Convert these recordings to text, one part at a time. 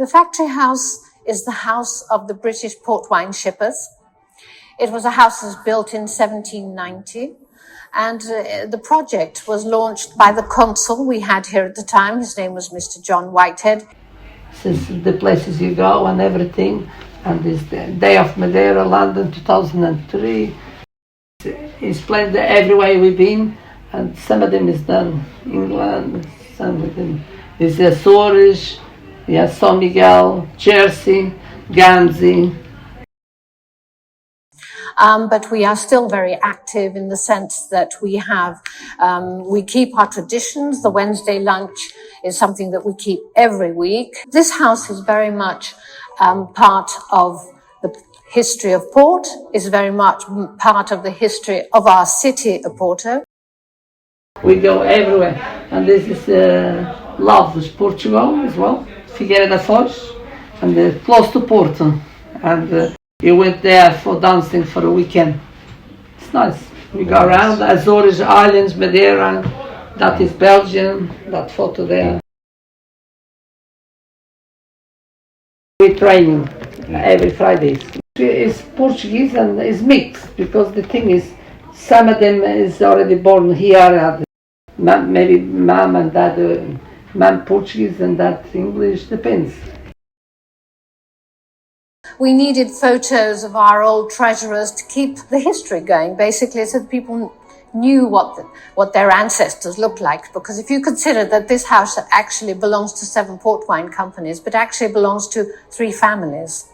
The factory house is the house of the British port wine shippers. It was a house that was built in 1790, and the project was launched by the consul we had here at the time. His name was Mr. John Whitehead. Since the places you go and everything, and this Day of Madeira, London 2003. It's planned everywhere we've been, and some of them is done in England, some of them is Azores, São Miguel, Jersey, Guernsey. But we are still very active in the sense that we keep our traditions. The Wednesday lunch is something that we keep every week. This house is very much part of the history of Port, is very much part of the history of our city of Porto. We go everywhere, and this is Lavras, Portugal as well, Figueira da Foz, and close to Porto. And we went there for dancing for a weekend. It's nice. We go around the Azores Islands, Madeira, that is Belgium, that photo there. We train every Friday. It's Portuguese and it's mixed, because the thing is, some of them is already born here, maybe mom and dad, mom Portuguese and dad English, depends. We needed photos of our old treasurers to keep the history going, basically, so that people knew what their ancestors looked like. Because if you consider that this house actually belongs to 7 port wine companies, but actually belongs to 3 families.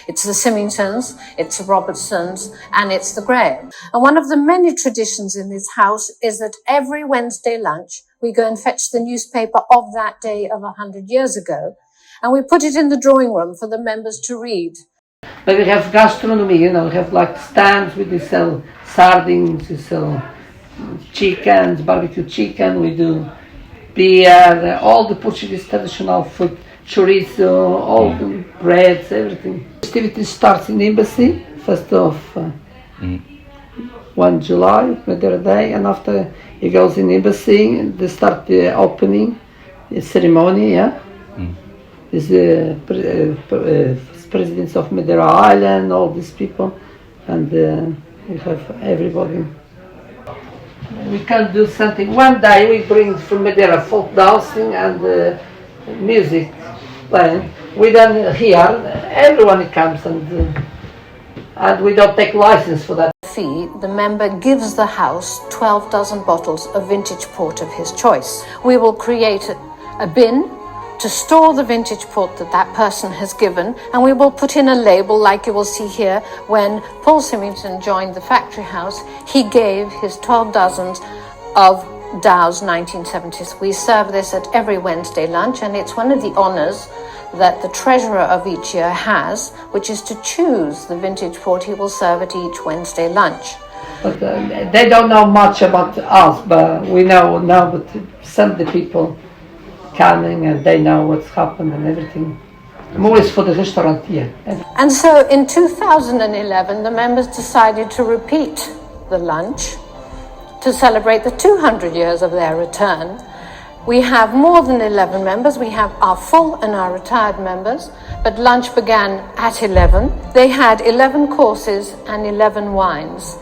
It's the Symingtons, it's the Robertsons, and it's the Graham. And one of the many traditions in this house is that every Wednesday lunch, we go and fetch the newspaper of that day of 100 years ago, and we put it in the drawing room for the members to read. But we have gastronomy, we have like stands, we sell sardines, we sell chickens, barbecue chicken, we do beer, all the Portuguese traditional food, chorizo, all the breads, everything. Activity starts in the embassy, 1st of 1 July, Madeira Day, and after it goes in the embassy, they start the opening the ceremony, There's the presidents of Madeira Island, all these people, and we have everybody. We can do something. One day we bring from Madeira folk dancing and music playing. We done here, everyone comes and we don't take license for that. Fee, the member gives the house 12 dozen bottles of vintage port of his choice. We will create a bin to store the vintage port that person has given, and we will put in a label like you will see here. When Paul Symington joined the factory house, he gave his 12 dozens of Dow's 1970s. We serve this at every Wednesday lunch, and it's one of the honours that the treasurer of each year has, which is to choose the vintage port he will serve at each Wednesday lunch. But they don't know much about us, but we know now. But some of the people coming and they know what's happened and everything. More is for the restaurant here. And so in 2011, the members decided to repeat the lunch to celebrate the 200 years of their return. We have more than 11 members. We have our full and our retired members, but lunch began at 11. They had 11 courses and 11 wines.